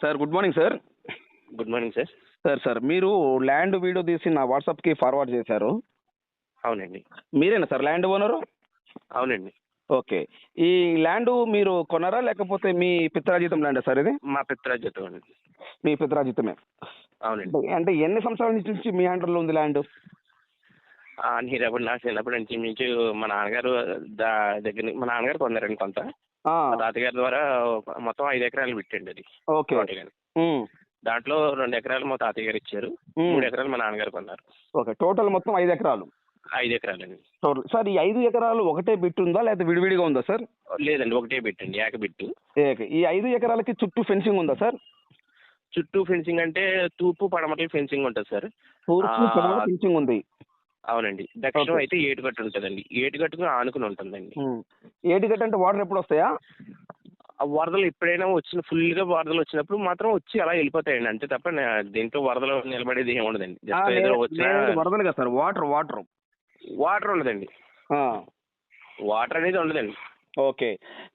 Sir good morning sir. Good morning sir. Sir మీరు land video తీసి నా వాట్సాప్కి ఫార్వర్డ్ చేశారు. అవునండి. మీరేనా సార్ ల్యాండ్ ఓనరు? అవునండి. ఓకే. ఈ ల్యాండ్ మీరు కొన్నారా లేకపోతే మీ పిత్రాజితం ల్యాండా సార్ ఇది? మా పిత్రాజితం అండి. మీ పిత్రాజితమే. అవునండి. అంటే ఎన్ని సంవత్సరాల నుంచి మీ హ్యాండర్లో ఉంది ల్యాండ్? నీరెప్పుడు నా చిన్నప్పటి నుంచి మించు మా నాన్నగారు మా నాన్నగారు కొన్నారండి కొంత. మా తాతగారి ద్వారా మొత్తం 5 ఎకరాలు పెట్టండి అది. ఓకే. దాంట్లో 2 ఎకరాలు మా తాతయ్య గారు ఇచ్చారు, 3 ఎకరాలు మా నాన్నగారు కొన్నారు. ఓకే. టోటల్ మొత్తం 5 ఎకరాలు. 5 ఎకరాలండి టోటల్. సార్ ఈ 5 ఎకరాలు ఒకటే బిట్ ఉందా లేదా విడివిడిగా ఉందా సార్? లేదండి, ఒకటే పెట్టండి, ఏక బిట్టు. ఈ 5 ఎకరాలకి చుట్టూ ఫెన్సింగ్ ఉందా సార్? చుట్టూ ఫెన్సింగ్ అంటే తూర్పు పడమటలు ఫెన్సింగ్ ఉంటుంది సార్. తూర్పు పడమట ఫెన్సింగ్ ఉంది. అవునండి. దక్షిణం అయితే ఏటుగట్టు ఉంటుందండి. ఏటుగట్టుకు ఆనుకుని ఉంటుందండి. ఏటుగట్టు అంటే వాటర్ ఎప్పుడు వస్తాయా? వరదలు ఎప్పుడైనా ఫుల్గా వరదలు వచ్చినప్పుడు మాత్రం వచ్చి అలా వెళ్ళిపోతాయండి, అంతే తప్ప దీంట్లో వరదలు నిలబడేది ఏమి ఉండదండి. జస్ట్ ఏదో వచ్చిన వరదలు కదా సార్, వాటర్ ఉండదండి. వాటర్ అనేది ఉండదండి. ఓకే.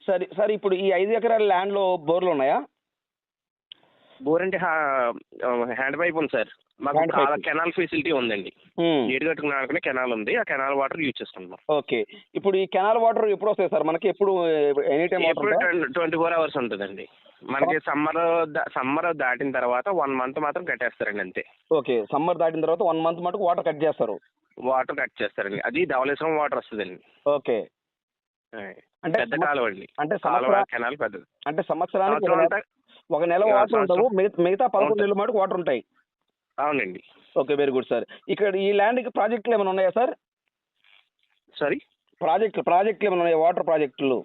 సరే సార్, ఇప్పుడు ఈ 5 ఎకరాల ల్యాండ్ లో బోర్లు ఉన్నాయా? బోర్ అంటే హ్యాండ్ పైప్ ఉంది సార్. మాకు కెనాల్ ఫెసిలిటీ ఉందండి. ఏడుగట్టుకున్న కెనాల్ ఉంది, ఆ కెనాల్ వాటర్ యూజ్ చేసుకుంటాం. ఓకే. ఇప్పుడు ఈ కెనాల్ వాటర్ ఎప్పుడు వస్తాయి సార్ మనకి? ఎప్పుడు ఎనీ టైం? 24 hours ఉంటుందండి మనకి. సమ్మర్ దాటిన తర్వాత 1 month మాత్రం కట్టేస్తారండి, అంతే. ఓకే. సమ్మర్ దాటిన తర్వాత 1 month మటుకు వాటర్ కట్ చేస్తారు. అది ధవళేశ్వరం వాటర్ వస్తుందండి. ఓకే. అంటే పెద్ద కాలువ అండి. అంటే కెనాల్ పెద్దది. అంటే సంవత్సరానికి ఒక నెల వాటర్ ఉండవు, మిగతా 11 నెలల మటుకు వాటర్ ఉంటాయి. అవునండి. Okay, very good sir. ఇక్కడ ఈ ల్యాండ్కి ప్రాజెక్టులు ఏమైనా ఉన్నాయా సార్? సారీ, ప్రాజెక్టులు ఏమైనా ఉన్నాయా? వాటర్ ప్రాజెక్టులు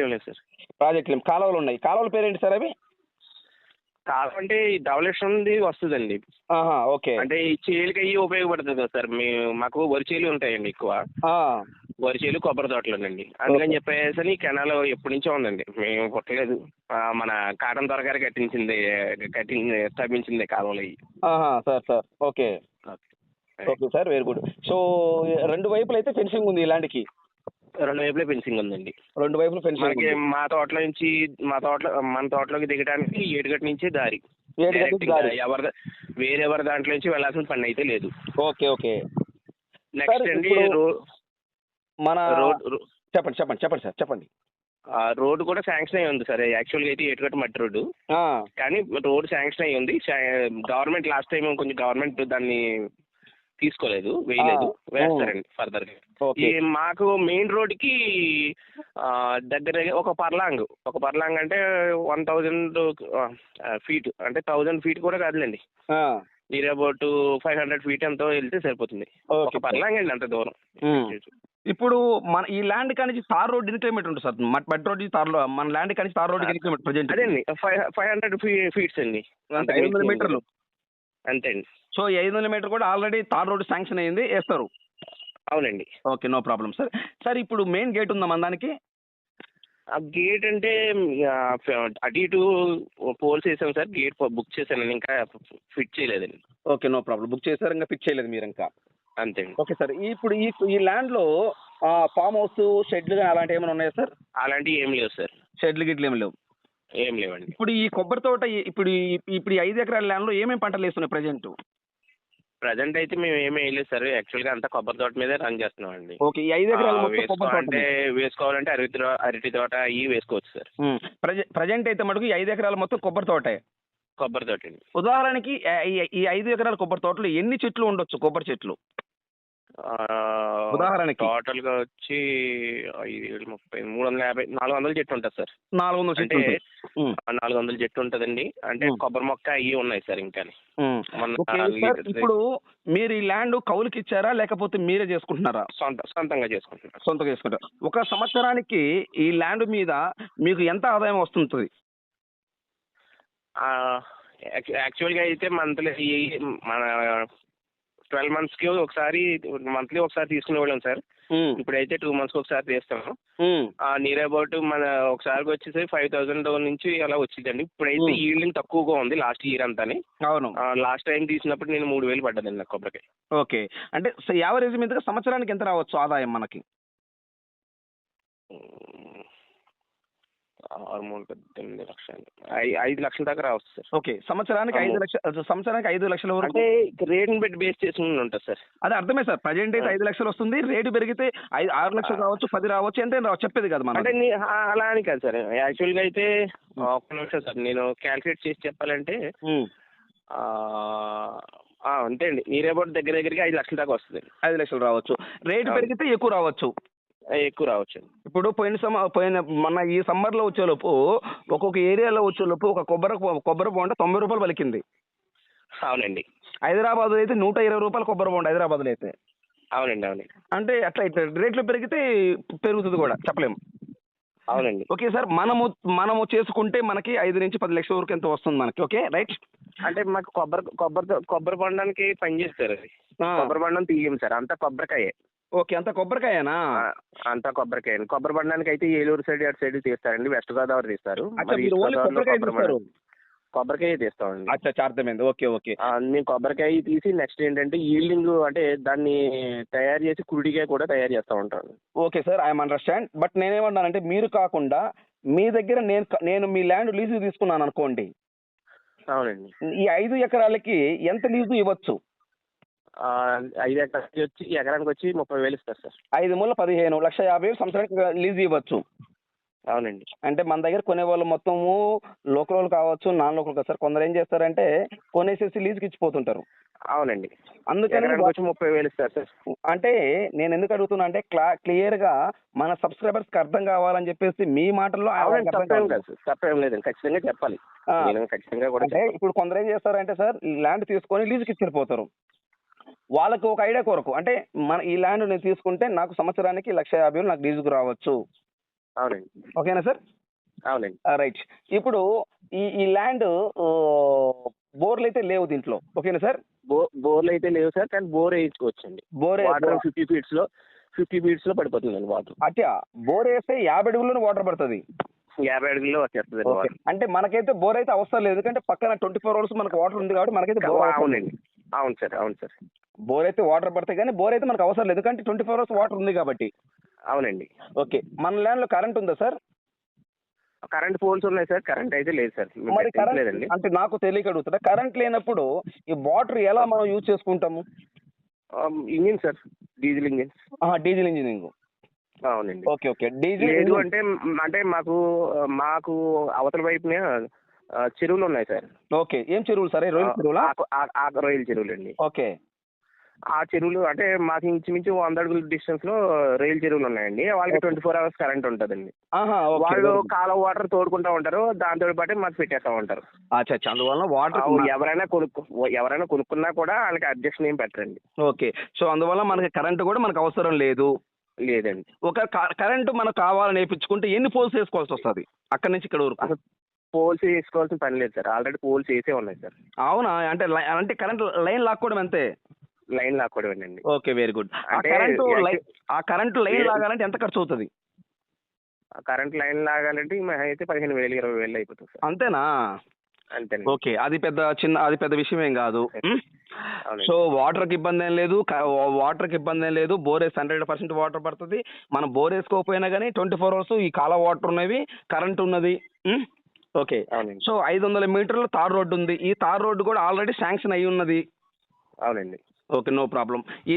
ఏమి లేదు సార్. ప్రాజెక్టులు కాలువలు ఉన్నాయి. కాలువల పేరేంటి సార్ అవి? కాలువ అంటే ఈ ధవళేశ్వరంది వస్తుందండి. ఓకే. అంటే ఈ చేలుకి అయ్యి ఉపయోగపడుతుంది కదా సార్. మాకు వరి చేలు ఉంటాయండి ఎక్కువ. వరి చేలు, కొబ్బరి తోటలోనండి. అందుకని చెప్పేసి ఈ కెనాల్ ఎప్పటి నుంచో ఉందండి, మేము పుట్టలేదు. మన కాటన్ త్వర గారు స్థాపించింది కాలువలు అయ్యి. Sir okay. Okay sir, very good. So 2 వైపులు అయితే ఫెన్సింగ్ ఉంది ఈ ల్యాండ్కి? 2 వైపులే ఫెన్సింగ్ ఉందండి. 2 వైపులు ఫెన్సింగ్. మనకి మన తోటలోకి దిగడానికి ఏటుగట్టు నుంచి దారి. వేరెవరి దాంట్లో నుంచి వెళ్ళాల్సిన పని అయితే లేదు. ఓకే. ఓకే. నెక్స్ట్ అండి మన చెప్పండి సార్, చెప్పండి. రోడ్డు కూడా శాంక్షన్ అయ్యి ఉంది సార్. యాక్చువల్గా అయితే ఏటుగట్టు మట్టి రోడ్డు, కానీ రోడ్డు శాంక్షన్ అయ్యి ఉంది. గవర్నమెంట్ లాస్ట్ టైం కొంచెం దాన్ని తీసుకోలేదు, వేస్తారండి ఫర్దర్ గా. ఈ మాకు మెయిన్ రోడ్ కి దగ్గర ఒక పర్లాంగ్ అంటే 1000 feet, అంటే 1000 feet కూడా కాదులేండి, నియర్ అబౌట్ 500 feet ఎంతో వెళ్తే సరిపోతుంది. ఒక పర్లాంగ్ అండి, అంత దూరం. ఇప్పుడు మన ఈ ల్యాండ్ కానీ తార్ రోడ్ ఎన్ని కిలోమీటర్ ఉంటుంది సార్? మట్టి రోడ్ మన ల్యాండ్ కానీ తార్ రోడ్ ఎన్ని కిలోమీటర్ ప్రజెంట్? అదే అండి, 500 feet అండి. 500 మీటర్లు అంతే అండి. సో 500 మీటర్ కూడా ఆల్రెడీ తార్ రోడ్ శాంక్షన్ అయ్యింది, వేస్తారు. అవునండి. Okay, no problem sir. Sir ఇప్పుడు మెయిన్ గేట్ ఉందా మన దానికి? ఆ గేట్ అంటే అటు ఇటు పోల్స్ వేసాం సార్. గేట్ బుక్ చేశాను, ఇంకా ఫిట్ చేయలేదండి. Okay, no problem. బుక్ చేశారు, ఇంకా ఫిట్ చేయలేదు మీరు ఇంకా? అంతే అండి. Okay sir. ఇప్పుడు ఈ ల్యాండ్లో ఫామ్ హౌస్, షెడ్లు కానీ అలాంటివి ఏమైనా ఉన్నాయా సార్? అలాంటివి ఏం లేవు సార్. షెడ్లు గిట్లు ఏమి లేవు? ఏం లేవండి. ఇప్పుడు ఈ కొబ్బరి తోట, ఇప్పుడు ఈ 5 ఎకరాల ల్యాండ్లో ఏమేమి పంటలు వేస్తున్నాయి ప్రజెంట్ అయితే మేము ఏమీ వేయలేదు సార్. యాక్చువల్గా అంతా కొబ్బరి తోట మీదే రన్ చేస్తున్నాం అండి. ఓకే. ఈ 5 ఎకరాలు అంటే వేసుకోవాలంటే అరటి తోట ఇవి వేసుకోవచ్చు సార్. ప్రజెంట్ అయితే మటుకు ఈ 5 ఎకరాలు మొత్తం కొబ్బరి తోట అండి. ఉదాహరణకి ఈ 5 ఎకరాల కొబ్బరి తోటలో ఎన్ని చెట్లు ఉండొచ్చు? కొబ్బరి చెట్లు ఉదాహరణకి టోటల్ గా వచ్చి 5, 7, 30, 350, 400 చెట్టు ఉంటుంది సార్. 400 చెట్లు? 400 చెట్టు ఉంటుందండి. అంటే కొబ్బరి మొక్క అవి ఉన్నాయి సార్. ఇంకా ఇప్పుడు మీరు ఈ ల్యాండ్ కౌలుకి ఇచ్చారా లేకపోతే మీరే చేసుకుంటున్నారా? సొంతంగా చేసుకుంటారు. ఒక సంవత్సరానికి ఈ ల్యాండ్ మీద మీకు ఎంత ఆదాయం వస్తుంటుంది? యాక్చువల్గా అయితే మంత్లీ మన 12 months కి ఒకసారి, మంత్లీ ఒకసారి తీసుకునేవాళ్ళం సార్. ఇప్పుడైతే 2 months కి ఒకసారి తీస్తాము. నియర్ అబౌట్ మన ఒకసారికి వచ్చేసి 5000 నుంచి అలా వచ్చిందండి. ఇప్పుడైతే ఈల్డింగ్ తక్కువగా ఉంది లాస్ట్ ఇయర్ అంతాని. అవును. లాస్ట్ టైం తీసినప్పుడు నేను 3000 పడ్డదండి నాకు కొబ్బరికాయ. ఓకే. అంటే యావరేజ్ మీద సంవత్సరానికి ఎంత రావచ్చు ఆదాయం మనకి? హార్మోన్ 18 లక్షలు 5 లక్షల దాకా రావచ్చు సార్. ఓకే, సంవత్సరానికి 5 లక్షల వరకు. అంటే రేట్ని బట్టి బేస్ చేసుకుని ఉంటుంది సార్. అదే అర్థమే సార్, ప్రజెంట్ అయితే 5 లక్షలు వస్తుంది, రేటు పెరిగితే 6 లక్షలు రావచ్చు, 10 రావచ్చు, ఎంత రావచ్చు చెప్పేది కదా మనం. అంటే అలా అని కాదు సార్, యాక్చువల్గా అయితే ఒక్క నిమిషం సార్ నేను క్యాల్కులేట్ చేసి చెప్పాలంటే అంతే అండి, నియర్ అబౌట్ దగ్గరికి 5 లక్షల దాకా వస్తుంది. 5 లక్షలు రావచ్చు, రేటు పెరిగితే ఎక్కువ రావచ్చు. ఎక్కువ రావచ్చు. ఇప్పుడు మన ఈ సమ్మర్లో వచ్చేలోపు ఒక్కొక్క ఏరియాలో వచ్చేలోపు ఒక కొబ్బరి బొండ 90 రూపాయలు పలికింది. అవునండి. హైదరాబాద్ అయితే 120 రూపాయలు కొబ్బరి బొండ హైదరాబాద్లో అయితే. అవునండి. అవునండి. అంటే అట్లా రేట్లు పెరిగితే పెరుగుతుంది కూడా చెప్పలేము. అవునండి. ఓకే సార్, మనము చేసుకుంటే మనకి 5 నుంచి 10 లక్షల వరకు ఎంత వస్తుంది మనకి. Okay right. అంటే మాకు కొబ్బరి బొండానికి పని చేస్తారు, అది కొబ్బరి బొండం తీయం సార్, అంతా కొబ్బరికాయే. ఓకే, అంత కొబ్బరికాయనా? అంతా కొబ్బరికాయ. కొబ్బరి బొండానికి అయితే ఏలూరు సైడ్ అటు సైడ్ తీస్తారండి, వెస్ట్ గోదావరి తీస్తారు. కొబ్బరికాయ తీస్తామండి. అర్థమైంది. Okay okay. మేము కొబ్బరికాయ తీసి నెక్స్ట్ ఏంటంటే ఈల్డింగ్, అంటే దాన్ని తయారు చేసి కుడికాయ కూడా తయారు చేస్తూ ఉంటాను. Okay sir, I'm understand. But నేనేమన్నానంటే మీరు కాకుండా మీ దగ్గర నేను మీ ల్యాండ్ లీజు తీసుకున్నాను అనుకోండి. అవునండి. ఈ 5 ఎకరాలకి ఎంత లీజు ఇవ్వచ్చు? 5 ఎకరాలకి వచ్చి ఎకరానికి వచ్చి 30,000 ఇస్తారు సార్. 5 మూల 15, 1,50,000 సంవత్సరానికి లీజు ఇవ్వచ్చు. అవునండి. అంటే మన దగ్గర కొనేవాళ్ళు మొత్తము లోకల్ వాళ్ళు కావచ్చు, నాన్ లోకల్ కాదు సార్. కొందరు ఏం చేస్తారంటే కొనేసేసి లీజుకి ఇచ్చిపోతుంటారు. అవునండి. అందుకని 30,000 ఇస్తారు సార్. అంటే నేను ఎందుకు అడుగుతున్నా అంటే క్లియర్ గా మన సబ్స్క్రైబర్స్ కి అర్థం కావాలని చెప్పేసి మీ మాటల్లో తప్పేం లేదండి, ఖచ్చితంగా చెప్పాలి. ఖచ్చితంగా కూడా. అంటే ఇప్పుడు కొందరు ఏం చేస్తారంటే సార్ ల్యాండ్ తీసుకొని లీజుకి ఇచ్చిపోతారు. వాళ్ళకి ఒక ఐడియా కొరకు, అంటే మన ఈ ల్యాండ్ నేను తీసుకుంటే నాకు సంవత్సరానికి 1,50,000 నాకు లీజుకు రావచ్చు. అవునండి. ఓకేనా సార్? అవునండి. రైట్. ఇప్పుడు ఈ ల్యాండ్ బోర్లు అయితే లేవు దీంట్లో. ఓకేనా సార్? బోర్లు అయితే లేవు సార్, కానీ బోర్ వేయించుకోవచ్చండి. బోర్ 50 ఫీట్స్ లో పడిపోతుందండి వాటర్. అట్లా బోర్ వేస్తే 50 అడుగుల్లోనే వాటర్ పడుతుంది. 50 అడుగుల్లో వచ్చేస్తుంది. అంటే మనకైతే బోర్ అయితే అవసరం లేదు, ఎందుకంటే పక్కన 24 hours మనకు వాటర్ ఉంది కాబట్టి మనకైతే బోర్. అవునండి. అవును సార్. అవును సార్. బోర్ అయితే వాటర్ పడతాయి, కానీ బోర్ అయితే మనకు అవసరం లేదు, ఎందుకంటే 24 hours వాటర్ ఉంది కాబట్టి. అవునండి. ఓకే, మన ల్యాండ్ లో కరెంట్ ఉందా సార్? కరెంట్ పోల్స్ ఉన్నాయి సార్, కరెంట్ అయితే లేదు సార్. మరి కరెంట్ అంటే నాకు తెలియక అడుగుతుందా, కరెంట్ లేనప్పుడు ఈ వాటర్ ఎలా మనం యూజ్ చేసుకుంటాము? Engine sir, diesel engine. Diesel engining. అవునండి. Okay okay. డీజిల్ లేదు అంటే మాకు అవతల వైపునే చెరువులు ఉన్నాయి సార్. ఓకే, ఏం చెరువులు సార్? రొయ్యల చెరువులా? రొయ్యల చెరువులు అండి. ఓకే. ఆ చెరువులు అంటే మాకు ఇంచుమించు 100 అడుగుల డిస్టెన్స్ లో రొయ్యల చెరువులు ఉన్నాయండి. వాళ్ళకి 24 hours కరెంట్ ఉంటుందండి. వాళ్ళు కాలువ వాటర్ తోడుకుంటా ఉంటారు, దాంతో పాటు మాకు పెట్టేస్తా ఉంటారు. అందువల్ల వాటర్ ఎవరైనా కొనుక్కున్నా కూడా వాళ్ళకి అడ్జస్ట్ ఏం పెట్టరండి. ఓకే, సో అందువల్ల మనకి కరెంట్ కూడా మనకు అవసరం లేదు. లేదండి. ఒక కరెంటు మనకు కావాలని వేయించుకుంటే ఎన్ని పోల్స్ వేసుకోవాల్సి వస్తుంది అక్కడి నుంచి ఇక్కడ వరకు? అసలు పోల్స్ వేసుకోవాల్సిన పని లేదు సార్, ఆల్రెడీ పోల్స్ వేసే ఉన్నాయి సార్. అవునా? అంటే కరెంట్ లైన్ లాక్కోవడం అంతే. లైన్ లాక్కోవడం అండి. Okay, very good. ఆ కరెంటు లైన్ లాగాలంటే ఎంత ఖర్చు అవుతుంది? కరెంట్ లైన్ లాగాలంటే అయితే 15,000 20,000 అయిపోతుంది సార్. అంతేనా? అంతే. ఓకే, అది పెద్ద విషయం ఏం కాదు. సో వాటర్కి ఇబ్బంది ఏం లేదు. బోర్ వేసి 100% వాటర్ పడుతుంది. మనం బోర్ వేసుకోకపోయినా కానీ 24 hours ఈ కాల వాటర్ ఉన్నవి, కరెంట్ ఉన్నది. ఓకే. సో 500 మీటర్ల తార్ రోడ్డు ఉంది. ఈ తార్ రోడ్డు కూడా ఆల్రెడీ శాంక్షన్ అయి ఉన్నది. అవునండి. Okay, no problem. ఈ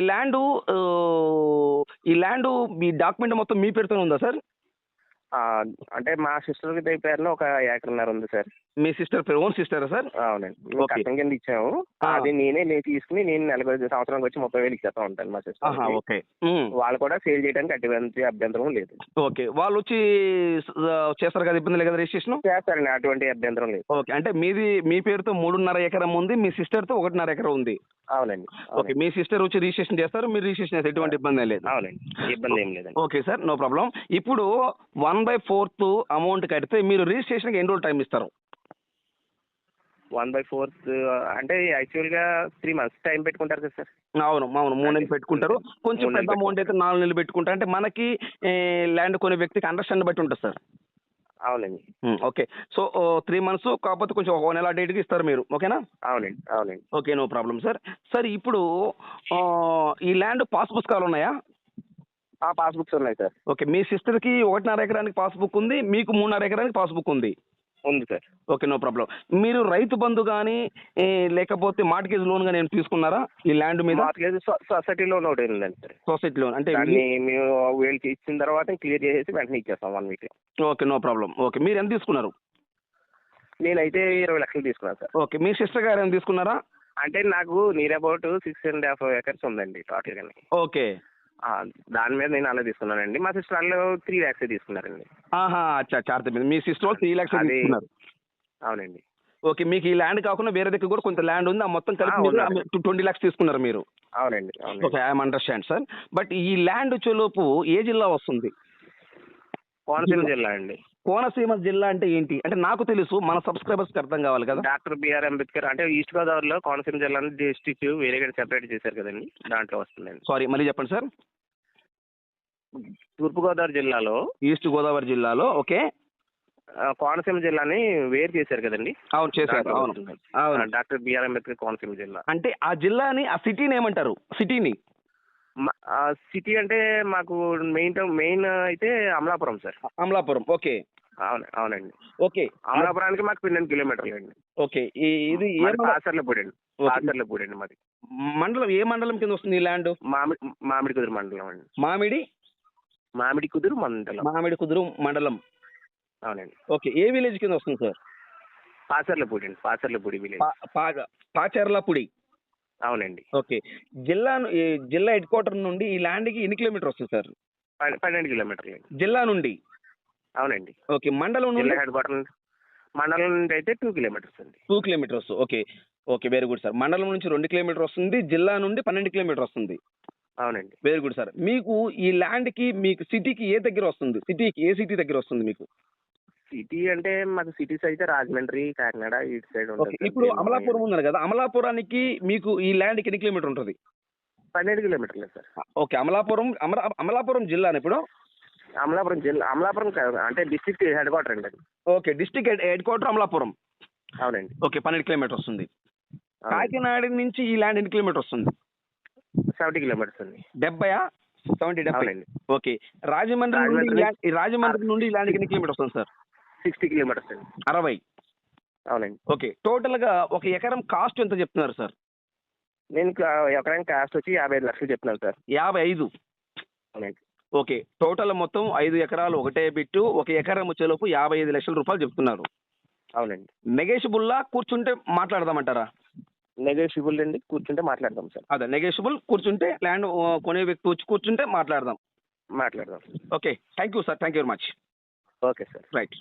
ల్యాండ్ మీ డాక్యుమెంట్ మొత్తం మీ పేరుతోనే ఉందా సార్? అంటే మా సిస్టర్ పేరులో 1.5 ఎకరాలు ఉంది సార్. మీ సిస్టర్ పేరు ఓన్ సిస్టరా సార్? అవునండి. కట్టం కింద ఇచ్చాము. అది నేను తీసుకుని సంవత్సరానికి వచ్చి 30,000 ఇచ్చేస్తా ఉంటాను మా సిస్టర్. ఓకే. వాళ్ళు కూడా సేల్ చేయడానికి అటువంటి అభ్యంతరం లేదు. ఓకే, వాళ్ళు వచ్చి చేస్తారు కదా, ఇబ్బంది లేదు కదా రిజిస్ట్రేషన్? చేస్తారండి, అటువంటి అభ్యంతరం లేదు. ఓకే, అంటే మీ పేరుతో 3.5 ఎకరం ఉంది, మీ సిస్టర్ తో 1.5 ఎకరం ఉంది. అవునండి. ఓకే, మీ సిస్టర్ వచ్చి రిజిస్ట్రేషన్ చేస్తారు, మీరు రిజిస్ట్రేషన్ చేస్తారు, ఎటువంటి ఇబ్బంది లేదు. అవునండి, ఇబ్బంది ఏం లేదండి. Okay sir, no problem. ఇప్పుడు 1/4 అమౌంట్ కడితే మీరు రిజిస్ట్రేషన్కి ఎన్ని రోజులు టైం ఇస్తారు? 1/4 అంటే యాక్చువల్గా 3 months టైం పెట్టుకుంటారు కదా సార్? అవును 3 నెలలు పెట్టుకుంటారు. కొంచెం పెద్ద అమౌంట్ అయితే 4 నెలలు పెట్టుకుంటారు. అంటే మనకి ల్యాండ్ కొనే వ్యక్తికి అండర్స్టాండ్ బట్టి ఉంటుంది సార్. అవునండి. ఓకే, సో 3 months కాకపోతే కొంచెం 1 నెల డేట్కి ఇస్తారు మీరు. ఓకేనా? అవునండి. అవునండి. Okay, no problem sir. Sir ఇప్పుడు ఈ ల్యాండ్ పాస్ పుస్తకాలు ఉన్నాయా? పాస్బుక్స్ ఉన్నాయి సార్. ఓకే, మీ సిస్టర్కి 1.5 ఎకరానికి పాస్బుక్ ఉంది, మీకు 3.5 ఎకరానికి పాస్బుక్ ఉంది. ఉంది సార్. Okay, no problem. మీరు రైతు బంధు కానీ లేకపోతే మార్ట్గేజ్ లోన్ కానీ ఏమైనా తీసుకున్నారా ఈ ల్యాండ్ మీద? మార్ట్గేజ్ సొసైటీ లోన్ ఒకటి ఉందండి సార్. సొసైటీ లోన్ అంటే దాన్ని మేము వీళ్ళకి ఇచ్చిన తర్వాత క్లియర్ చేసేసి వెంటనే ఇచ్చేస్తాం 1 week. Okay, no problem. Okay, మీరు ఎంత తీసుకున్నారు? నేనైతే 20 లక్షలు తీసుకున్నాను సార్. ఓకే, మీ సిస్టర్ గారు ఏమైనా తీసుకున్నారా? అంటే నాకు నియర్ అబౌట్ 6.5 ఎకర్స్ ఉందండి టోటల్గా. ఓకే, దాని మీద నేను అలా తీసుకున్నానండి. మా సిస్టర్ వాళ్ళు 3 lakhs తీసుకున్నారండి. అచ్చా, అర్థమైంది. మీ సిస్టర్ వాళ్ళు 3 lakhs తీసుకున్నారు. అవునండి. ఓకే, మీకు ఈ ల్యాండ్ కాకుండా వేరే దగ్గర కూడా కొంత ల్యాండ్ ఉంది, ఆ మొత్తం కలిపి మీరు 20 lakhs తీసుకున్నారు మీరు. అవునండి. Okay, I'm understand sir. But ఈ ల్యాండ్ వచ్చేలోపు ఏ జిల్లా వస్తుంది? కోనసీమ జిల్లా అండి. కోనసీమ జిల్లా అంటే ఏంటి? అంటే నాకు తెలుసు, మన సబ్స్క్రైబర్స్కి అర్థం కావాలి కదా. డాక్టర్ బిఆర్ అంబేద్కర్ అంటే ఈస్ట్ గోదావరిలో కోనసీమ జిల్లాని డిస్ట్రిక్ట్ వేరేగా సెపరేట్ చేశారు కదండి, దాంట్లో వస్తుందండి. సారీ, మళ్ళీ చెప్పండి సార్. తూర్పుగోదావరి జిల్లాలో, ఈస్ట్ గోదావరి జిల్లాలో ఓకే, కోనసీమ జిల్లాని వేరు చేశారు కదండి. అవును, చేశారు. అవును, అవును. డాక్టర్ బిఆర్ అంబేద్కర్ కోనసీమ జిల్లా అంటే ఆ జిల్లాని, ఆ సిటీని ఏమంటారు? సిటీని సిటీ అంటే మాకు మెయిన్ అయితే అమలాపురం సార్. అమలాపురం. ఓకే, అవునండి. ఓకే, అమలాపురానికి మాకు 12 కిలోమీటర్లు అండి. ఓకే, ఇది కాసర్లపూడి అండి మాది. మండలం ఏ మండలం కింద వస్తుంది ఈ ల్యాండ్? మామిడి కుదురు మండలం అండి. మామిడి కుదురు మండలం. అవునండి. ఓకే, ఏ విలేజ్ కింద వస్తుంది సార్? పాచర్లపూడి విలేజ్. పాచర్లపూడి. అవునండి. ఓకే, జిల్లా హెడ్ క్వార్టర్ నుండి ఈ ల్యాండ్కి ఎన్ని కిలోమీటర్ వస్తుంది సార్? 12 కిలోమీటర్లు జిల్లా నుండి. అవునండి. ఓకే, మండలం జిల్లా హెడ్ క్వార్టర్ మండలం నుండి అయితే 2 కిలోమీటర్స్ అండి. 2 kilometres. Okay, okay, very good sir. మండలం నుంచి 2 కిలోమీటర్ వస్తుంది, జిల్లా నుండి 12 కిలోమీటర్ వస్తుంది. అవునండి. Very good sir. మీకు ఈ ల్యాండ్కి, మీకు సిటీకి ఏ దగ్గర వస్తుంది? ఏ సిటీ దగ్గర వస్తుంది మీకు? సిటీ అంటే మాకు సిటీస్ అయితే రాజమండ్రి, కాకినాడ ఇటు సైడ్ ఉంటుంది. ఇప్పుడు అమలాపురం ఉన్నారు కదా, అమలాపురానికి మీకు ఈ ల్యాండ్కి ఎన్ని కిలోమీటర్ ఉంటుంది? 12 కిలోమీటర్లు సార్. ఓకే, అమలాపురం జిల్లా ఇప్పుడు? అమలాపురం జిల్లా, అమలాపురం అంటే డిస్ట్రిక్ట్ హెడ్ క్వార్టర్ అండి అది. Okay, district head quarter Amalapuram. అవునండి. ఓకే, 12 కిలోమీటర్ వస్తుంది. కాకినాడ నుంచి ఈ ల్యాండ్ ఎన్ని కిలోమీటర్ వస్తుంది? 70 కిలోమీటర్స్ అండి. 70. ఓకే, రాజమండ్రి నుండి ఈ ల్యాండ్కి ఎన్ని కిలోమీటర్ వస్తుంది సార్? 60 కిలోమీటర్స్ అండి. 60. అవునండి. ఓకే, టోటల్గా ఒక ఎకరం కాస్ట్ ఎంత చెప్తున్నారు సార్? నేను ఎకరానికి కాస్ట్ వచ్చి 55 లక్షలు చెప్తున్నాను సార్. 55. అవునండి. ఓకే, టోటల్ మొత్తం 5 ఎకరాలు ఒకటే బిట్టు, ఒక ఎకరం వచ్చేలోపు 55 లక్షల రూపాయలు చెప్తున్నారు. అవునండి. నెగోషియబుల్లా కూర్చుంటే మాట్లాడదామంటారా? నెగోషియబుల్ అండి, కూర్చుంటే మాట్లాడదాం సార్. అదే నెగోషియబుల్, కూర్చుంటే ల్యాండ్ కొనే వ్యక్తి వచ్చి కూర్చుంటే మాట్లాడదాం. Okay, thank you sir, thank you very much. Okay sir. Right.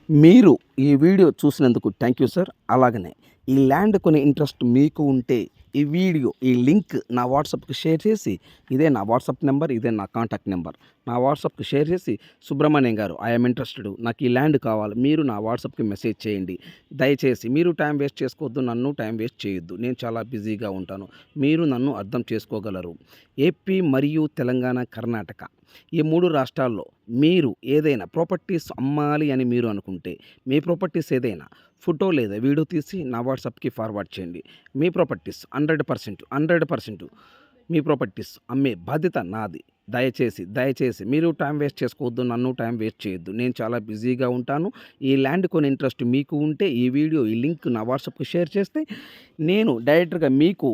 మీరు ఈ వీడియో చూసినందుకు థ్యాంక్ యూ సార్. అలాగనే ఈ ల్యాండ్ కొనే ఇంట్రెస్ట్ మీకు ఉంటే ఈ లింక్ నా వాట్సాప్కి షేర్ చేసి, ఇదే నా వాట్సాప్ నెంబర్, ఇదే నా కాంటాక్ట్ నెంబర్, నా వాట్సాప్కి షేర్ చేసి, సుబ్రహ్మణ్యం గారు ఐఎమ్ ఇంట్రెస్టెడ్, నాకు ఈ ల్యాండ్ కావాలి, మీరు నా వాట్సాప్కి మెసేజ్ చేయండి. దయచేసి మీరు టైం వేస్ట్ చేసుకోవద్దు, నన్ను టైం వేస్ట్ చేయొద్దు, నేను చాలా బిజీగా ఉంటాను, మీరు నన్ను అర్థం చేసుకోగలరు. ఏపీ మరియు తెలంగాణ, కర్ణాటక ఈ 3 రాష్ట్రాల్లో మీరు ఏదైనా ప్రాపర్టీస్ అమ్మాలి అని మీరు అనుకుంటే, మీ ప్రాపర్టీస్ ఏదైనా ఫోటో లేదా వీడియో తీసి నా వాట్సాప్కి ఫార్వర్డ్ చేయండి. మీ ప్రాపర్టీస్ 100% మీ ప్రాపర్టీస్ అమ్మే బాధ్యత నాది. దయచేసి మీరు టైం వేస్ట్ చేసుకోవద్దు, నన్ను టైం వేస్ట్ చేయొద్దు, నేను చాలా బిజీగా ఉంటాను. ఈ ల్యాండ్ కొని ఇంట్రెస్ట్ మీకు ఉంటే ఈ లింక్ నా వాట్సాప్కి షేర్ చేస్తే నేను డైరెక్ట్గా మీకు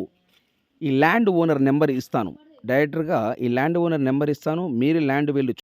ఈ ల్యాండ్ ఓనర్ నెంబర్ ఇస్తాను. మీరు ల్యాండ్ వెళ్ళి